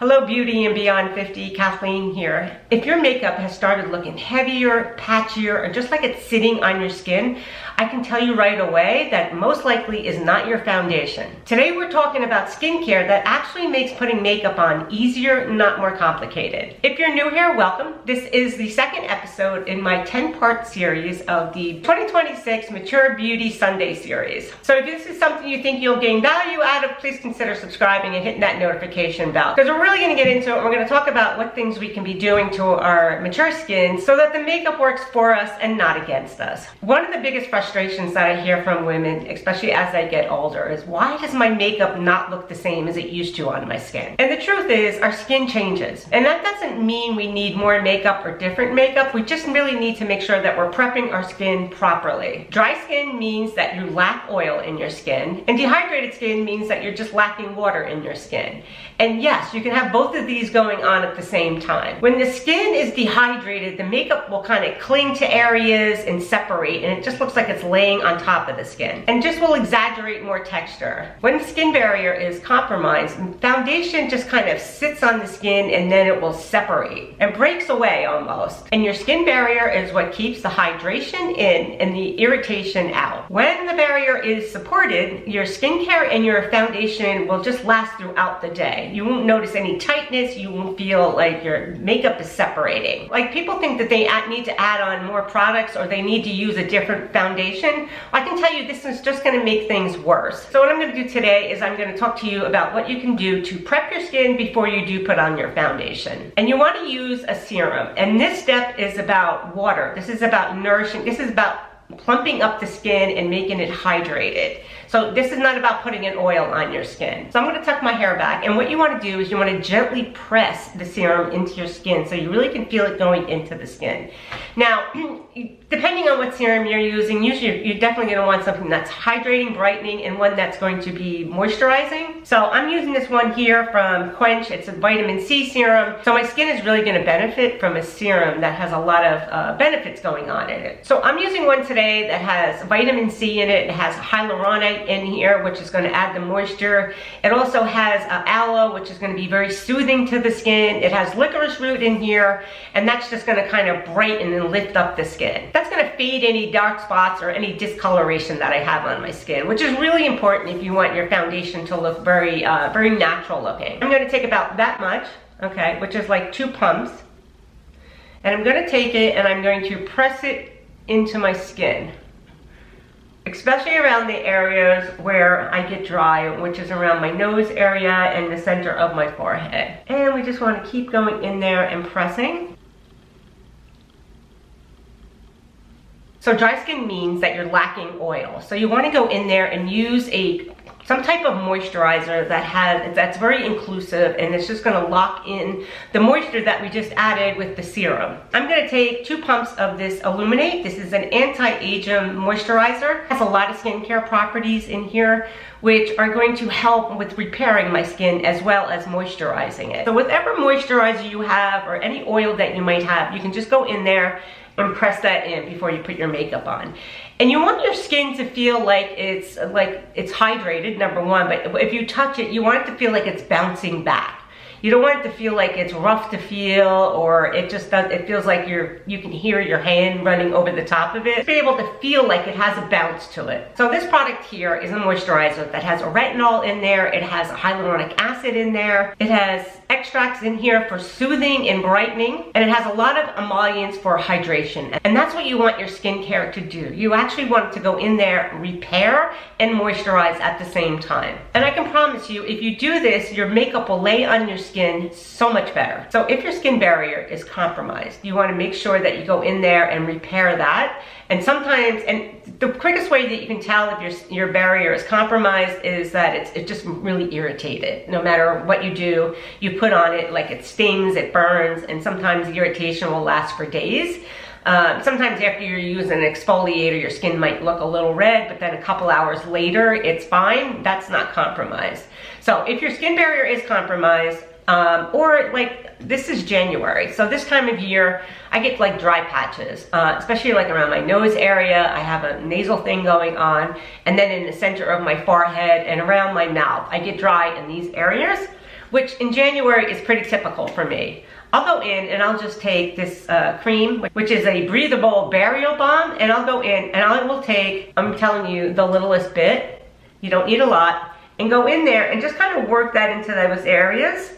Hello Beauty and Beyond 50, Kathleen here. If your makeup has started looking heavier, patchier, or just like it's sitting on your skin, I can tell you right away that most likely is not your foundation. Today we're talking about skincare that actually makes putting makeup on easier, not more complicated. If you're new here, welcome. This is the second episode in my 10-part series of the 2026 Mature Beauty Sunday series. So if this is something you think you'll gain value out of, please consider subscribing and hitting that notification bell. Because we're really going to get into it. We're going to talk about what things we can be doing to our mature skin so that the makeup works for us and not against us. One of the biggest frustrations that I hear from women, especially as I get older, is why does my makeup not look the same as it used to on my skin? And the truth is, our skin changes. And that doesn't mean we need more makeup or different makeup. We just really need to make sure that we're prepping our skin properly. Dry skin means that you lack oil in your skin, and dehydrated skin means that you're just lacking water in your skin. And yes, you can have both of these going on at the same time. When the skin is dehydrated, the makeup will kind of cling to areas and separate, and it just looks like it's laying on top of the skin and just will exaggerate more texture. When the skin barrier is compromised, foundation just kind of sits on the skin and then it will separate and breaks away almost. And your skin barrier is what keeps the hydration in and the irritation out. When the barrier is supported, your skincare and your foundation will just last throughout the day. You won't notice any tightness. You won't feel like your makeup is separating. Like, people think that they need to add on more products or they need to use a different foundation. I can tell you this is just going to make things worse. So what I'm going to do today is I'm going to talk to you about what you can do to prep your skin before you do put on your foundation. And you want to use a serum. And this step is about water. This is about nourishing. This is about plumping up the skin and making it hydrated. So this is not about putting an oil on your skin. So I'm going to tuck my hair back, and what you want to do is you want to gently press the serum into your skin so you really can feel it going into the skin. Now, depending on what serum you're using, usually you're definitely going to want something that's hydrating, brightening, and one that's going to be moisturizing. So I'm using this one here from Quench. It's a vitamin C serum. So my skin is really going to benefit from a serum that has a lot of benefits going on in it. So I'm using one today that has vitamin C in it. It has hyaluronic in here, which is going to add the moisture. It also has aloe, which is going to be very soothing to the skin. It has licorice root in here, and that's just going to kind of brighten and lift up the skin. That's going to fade any dark spots or any discoloration that I have on my skin, which is really important if you want your foundation to look very, very natural looking. I'm going to take about that much, okay, which is like 2 pumps, and I'm going to take it and I'm going to press it into my skin, especially around the areas where I get dry, which is around my nose area and the center of my forehead. And we just want to keep going in there and pressing. So dry skin means that you're lacking oil. So you want to go in there and use some type of moisturizer that's very inclusive, and it's just going to lock in the moisture that we just added with the serum. I'm going to take 2 pumps of this Illuminate. This is an anti-aging moisturizer. It has a lot of skincare properties in here, which are going to help with repairing my skin as well as moisturizing it. So whatever moisturizer you have or any oil that you might have, you can just go in there and press that in before you put your makeup on. And you want your skin to feel like it's hydrated, number one, but if you touch it, you want it to feel like it's bouncing back. You don't want it to feel like it's rough to feel, or it feels like you can hear your hand running over the top of it. Be able to feel like it has a bounce to it. So this product here is a moisturizer that has a retinol in there. It has hyaluronic acid in there. It has extracts in here for soothing and brightening, and it has a lot of emollients for hydration. And that's what you want your skincare to do. You actually want it to go in there, repair, and moisturize at the same time. And I can promise you, if you do this, your makeup will lay on your skin so much better. So if your skin barrier is compromised, you want to make sure that you go in there and repair that. And sometimes, and the quickest way that you can tell if your barrier is compromised is that it's just really irritated. No matter what you do, you put on it, like it stings, it burns, and sometimes the irritation will last for days. Sometimes after you're using an exfoliator, your skin might look a little red, but then a couple hours later, it's fine. That's not compromised. So if your skin barrier is compromised, or like this is January, so this time of year I get like dry patches, especially like around my nose area. I have a nasal thing going on, and then in the center of my forehead and around my mouth I get dry in these areas. which in January is pretty typical for me. I'll go in and I'll just take this cream, which is a breathable burial balm, and I'll go in and I will take, I'm telling you, the littlest bit, you don't need a lot, and go in there and just kind of work that into those areas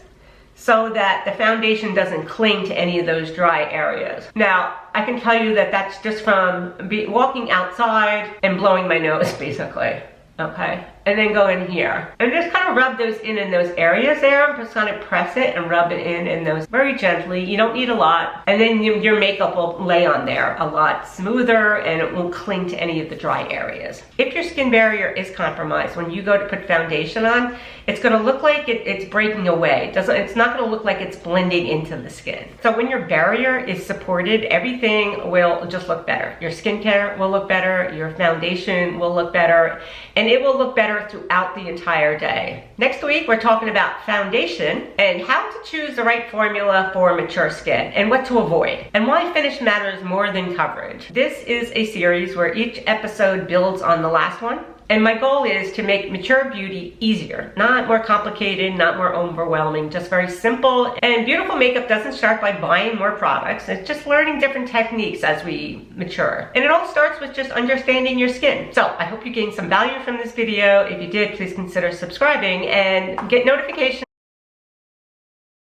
so that the foundation doesn't cling to any of those dry areas. Now, I can tell you that that's just from walking outside and blowing my nose, basically. Okay, and then go in here and just kind of rub those in those areas there. Just kind of press it and rub it in those very gently. You don't need a lot, and then your makeup will lay on there a lot smoother and it won't cling to any of the dry areas. If your skin barrier is compromised, when you go to put foundation on, it's going to look like it's breaking away. It's not going to look like it's blending into the skin. So when your barrier is supported, everything will just look better. Your skincare will look better, your foundation will look better, and it will look better throughout the entire day. Next week, we're talking about foundation and how to choose the right formula for mature skin and what to avoid, and why finish matters more than coverage. This is a series where each episode builds on the last one. And my goal is to make mature beauty easier, not more complicated, not more overwhelming, just very simple. And beautiful makeup doesn't start by buying more products. It's just learning different techniques as we mature. And it all starts with just understanding your skin. So I hope you gained some value from this video. If you did, please consider subscribing and get notifications